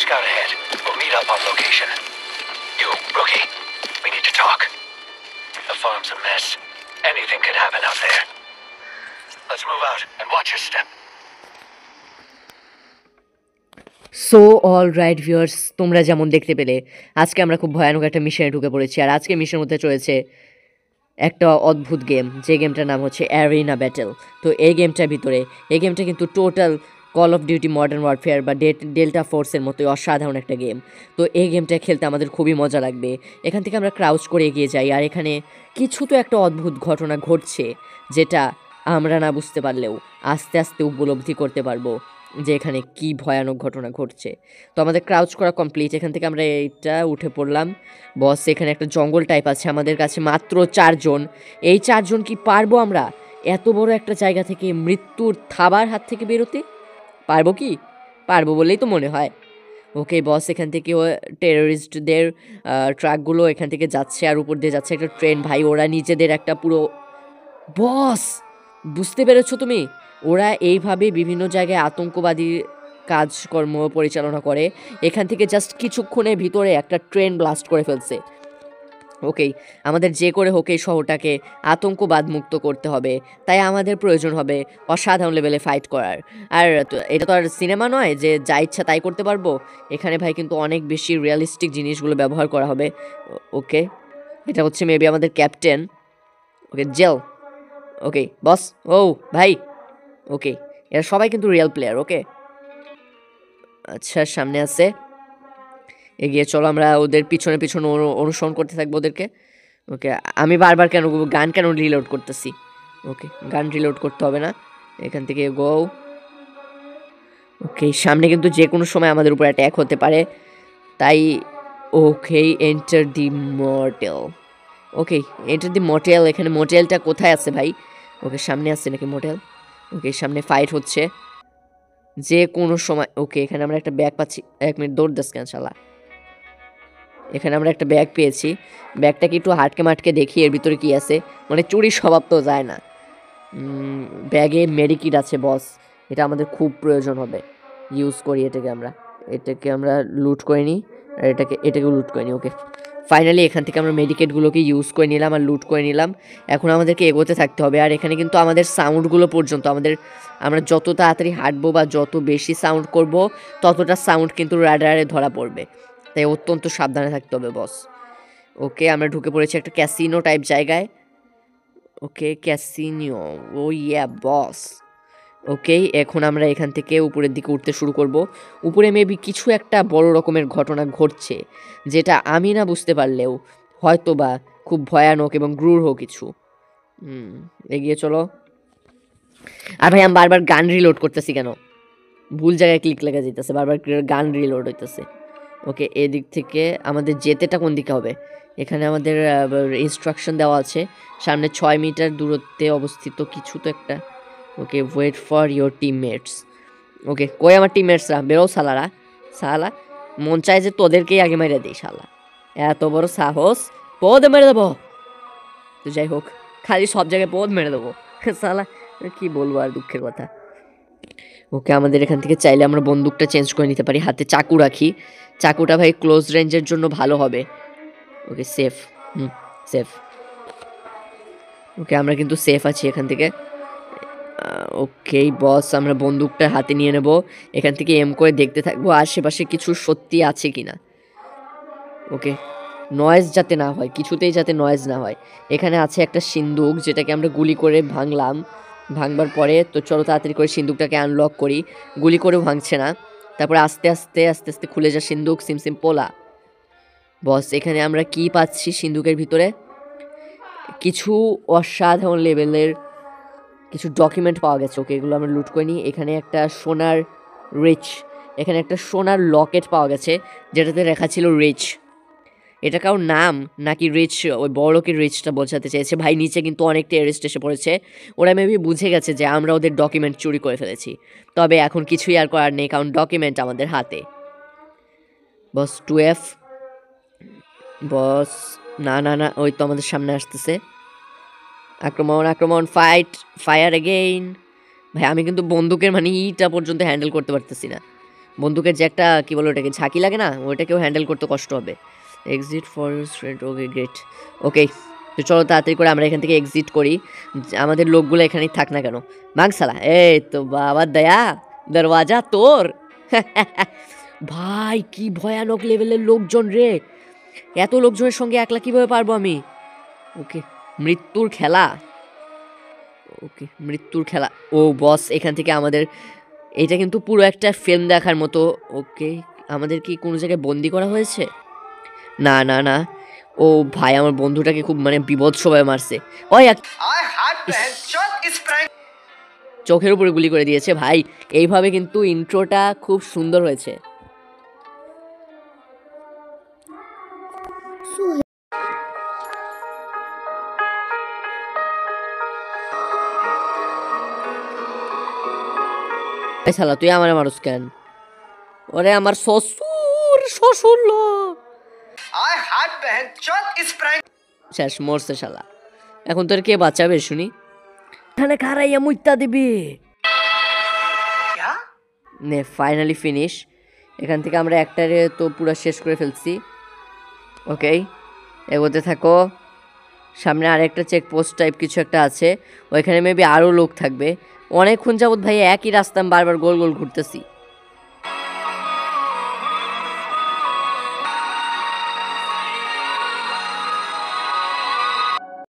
scout ahead. We'll meet up on location. You, Rookie, we need to talk. The farm's a mess. Anything could happen out there. Let's move out and watch your step. So all right viewers, তোমরা যেমন দেখতে পেলে আজকে আমরা খুব ভয়ানক একটা মিশনে ঢুকে পড়েছি। আর আজকে মিশনের মধ্যে চলেছে একটা অদ্ভুত গেম, যে গেমটার নাম হচ্ছে অ্যারিনা ব্যাটেল। তো এই গেমটার ভিতরে, এই গেমটা কিন্তু total call of duty modern warfare বা ডেল্টা ফোর্সের মতোই অসাধারণ একটা গেম। তো এই গেমটা খেলতে আমাদের খুবই মজা লাগবে। এখান থেকে আমরা ক্রাউচ করে এগিয়ে যাই, আর এখানে কিছু তো একটা অদ্ভুত ঘটনা ঘটছে, যেটা আমরা না বুঝতে পারলেও আস্তে আস্তে উপলব্ধি করতে পারবো যে এখানে কি ভয়ানক ঘটনা ঘটছে। তো আমাদের ক্রাউচ করা কমপ্লিট। এখান থেকে আমরা এইটা উঠে পড়লাম। বস, এখানে একটা জঙ্গল টাইপ আছে, আমাদের কাছে মাত্র 4 জন। এই 4 জন কি পারবো আমরা এত বড় একটা জায়গা থেকে মৃত্যুর থাবার হাত থেকে বেরোতে? পারবো কি? পারবো বলেই তো মনে হয়। ওকে বস, এখান থেকে টেররিস্টদের ট্রাকগুলো এখান থেকে যাচ্ছে, আর উপর দিয়ে যাচ্ছে একটা ট্রেন। ভাই, ওরা নিজেদের একটা পুরো, বস বুঝতে পেরেছো তুমি? ওরা এইভাবে বিভিন্ন জায়গায় আতঙ্কবাদী কাজকর্ম পরিচালনা করে। এখান থেকে জাস্ট কিছুক্ষণের ভিতরে একটা ট্রেন ব্লাস্ট করে ফেলছে। ওকে, আমাদের যে করে হোক এই শহরটাকে আতঙ্কবাদ মুক্ত করতে হবে। তাই আমাদের প্রয়োজন হবে অসাধারণ লেভেলে ফাইট করার। আর এটা তো আর সিনেমা নয় যে যা ইচ্ছা তাই করতে পারবো। এখানে ভাই কিন্তু অনেক বেশি রিয়েলিস্টিক জিনিসগুলো ব্যবহার করা হবে। ওকে, এটা হচ্ছে মেবি আমাদের ক্যাপ্টেন। ওকে, জেল। ওকে বস, ও ভাই। ওকে, এরা সবাই কিন্তু রিয়েল প্লেয়ার। ওকে আচ্ছা, সামনে আছে, এগিয়ে চলো। আমরা ওদের পিছনে পিছনে অনুসরণ করতে থাকবো ওদেরকে। ওকে, আমি বারবার গান কেন রিলোড করতেছি? ওকে, গান রিলোড করতে হবে না, এখান থেকে গো। ওকে, সামনে কিন্তু যে কোনো সময় আমাদের উপর অ্যাট্যাক হতে পারে, তাই ওকে enter the mortal. Okay, enter the motel. এখানে মোটেলটা কোথায় আছে ভাই? ওকে, সামনে আছে নাকি মোটেল? ওকে, সামনে ফাইট হচ্ছে যে কোনো সময়। ওকে, এখানে আমরা একটা ব্যাগ পাচ্ছি। 1 মিনিট, দৌড় দাস কেন শালা? এখানে আমরা একটা ব্যাগ পেয়েছি। ব্যাগটাকে একটু হাটকে মাটকে দেখি এর ভিতরে কি আছে। মানে চুরির স্বভাব তো যায় না। ব্যাগে মেডিকিট আছে বস, এটা আমাদের খুব প্রয়োজন হবে। ইউজ করি এটাকে আমরা লুট করে নিই, আর এটাকে লুট করে নিই। ওকে, ফাইনালি এখান থেকে আমরা মেডিকেটগুলোকে ইউজ করে নিলাম আর লুট করে নিলাম। এখন আমাদেরকে এগোতে থাকতে হবে। আর এখানে কিন্তু আমাদের সাউন্ডগুলো পর্যন্ত আমরা যত তাড়াতাড়ি হাঁটবো বা যত বেশি সাউন্ড করব, ততটা সাউন্ড কিন্তু রাডারে ধরা পড়বে। তাই অত্যন্ত সাবধানে থাকতে হবে বস। ওকে, আমরা ঢুকে পড়েছি একটা ক্যাসিনো টাইপ জায়গায়। ওকে, ক্যাসিনো, ও ইয়া বস। ওকে, এখন আমরা এখান থেকে উপরের দিকে উঠতে শুরু করব। উপরে মেবি কিছু একটা বড় রকমের ঘটনা ঘটছে, যেটা আমি না বুঝতে পারলেও হয়তো বা খুব ভয়ানক এবং ক্রূর কিছু। এগিয়ে চলো। আর ভাই, আমি বারবার গান রিলোড করতেছি কেন? ভুল জায়গায় ক্লিক লেগে যেতেছে, বারবার গান রিলোড হইতেছে। ওকে, এদিক থেকে আমাদের যেতেটা কোন দিকে হবে? এখানে আমাদের ইনস্ট্রাকশন দেওয়া আছে, সামনে 6 মিটার দূরত্বে অবস্থিত কিছু তো একটা। ওকে, ওয়েট ফর ইয়োর টিমমেটস। ওকে, কই আমার টিমমেটসরা? বেরো শালারা। শালা, মন চায় যে তোদেরকেই আগে মেরে দিই শালা। এত বড় সাহস, পদ মেরে দেবো। তো যাই হোক, খালি সব জায়গায় পদ মেরে দেবো শালা, কি বলবো আর দুঃখের কথা। ওকে, আমাদের এখান থেকে চাইলে আমরা বন্দুকটা চেঞ্জ করে নিতে পারি, হাতে চাকু রাখি। চাকুটা ভাই ক্লোজ রেঞ্জের জন্য ভালো হবে। ওকে, সেফ। সেফ। ওকে, আমরা কিন্তু সেফ আছি এখান থেকে। ওকে বস, আমরা বন্দুকটা হাতে নিয়ে নেব, এখান থেকে এম করে দেখতে থাকবো আশেপাশে কিছু সত্যি আছে কিনা। ওকে, নয়েজ যাতে না হয়, কিছুতেই যাতে নয়েজ না হয়। এখানে আছে একটা সিন্দুক, যেটাকে আমরা গুলি করে ভাঙলাম। ভাঙবার পরে তো চলো তাড়াতাড়ি করে সিন্দুকটাকে আনলক করি। গুলি করেও ভাঙছে না। তারপরে আস্তে আস্তে আস্তে আস্তে খুলে যা সিন্দুক, সিমসিম পোলা। বস, এখানে আমরা কি পাচ্ছি সিন্দুকের ভিতরে? কিছু অসাধারণ লেভেলের কিছু ডকুমেন্ট পাওয়া গেছে। ওকে, এগুলো আমরা লুট করে নিই। এখানে একটা সোনার লকেট পাওয়া গেছে, যেটাতে লেখা ছিল রিচ। এটা কারোর নাম নাকি রিচ, ওই বড়লোকের রিচটা বোঝাতে চেয়েছে। ভাই, নিচে কিন্তু অনেক টেররিস্ট এসে পড়েছে। ওরা মেবি বুঝে গেছে যে আমরা ওদের ডকুমেন্ট চুরি করে ফেলেছি। তবে এখন কিছুই আর করার নেই, কারণ ডকুমেন্ট আমাদের হাতে। বস 2F। বস, না না না, ওই তো আমাদের সামনে আসতেছে। আক্রমণ, ফায়ার এগেইন। ভাই, আমি কিন্তু বন্দুকের মানে ইটা পর্যন্ত হ্যান্ডেল করতে পারতেছি না। বন্দুকের যে একটা কি বলো ওটাকে ঝাঁকি লাগে না, ওইটাকেও হ্যান্ডেল করতে কষ্ট হবে। Exit for straight, okay great. Okay, তো চলো তাড়াতাড়ি করে আমরা এখান থেকে এক্সিট করি। আমাদের লোকগুলো এখানেই থাক না কেন। মাংসালা, এই তো বাবা দয়া, দরওয়াজা তোর। ভাই কি ভয়ানক লেভেলের লোকজন রে, এত লোকজনের সঙ্গে একলা কিভাবে পারবো আমি। ওকে, মৃত্যুর খেলা। ওকে, মৃত্যুর খেলা। ও বস, এখান থেকে আমাদের, এটা কিন্তু পুরো একটা ফিল্ম দেখার মতো। ওকে, আমাদের কি কোনো জায়গায় বন্দি করা হয়েছে? না না না। ও ভাই, আমার বন্ধুটাকে খুব মানে বিভৎসভাবে মারছে। ওই চোখের উপরে গুলি করে দিয়েছে ভাই। এইভাবে কিন্তু ইন্ট্রোটা খুব সুন্দর হয়েছে। শালা তুই আমার মানুষ কেন? ওরে আমার শ্বশুর, শ্বশুর লো শেষ, মরছে শালা। এখন তোর কে বাঁচাবে শুনি? এখানে খারাইয়া মুইতা দিবি। নে ফাইনালি ফিনিশ। এখান থেকে আমরা একটারে তো পুরো শেষ করে ফেলছি। ওকে, এগোতে থাকো। সামনে আরেকটা চেকপোস্ট টাইপ কিছু একটা আছে, ওইখানে মেবি আরও লোক থাকবে। অনেকক্ষণ যাবত ভাই একই রাস্তা আমি বারবার গোল গোল ঘুরতেছি।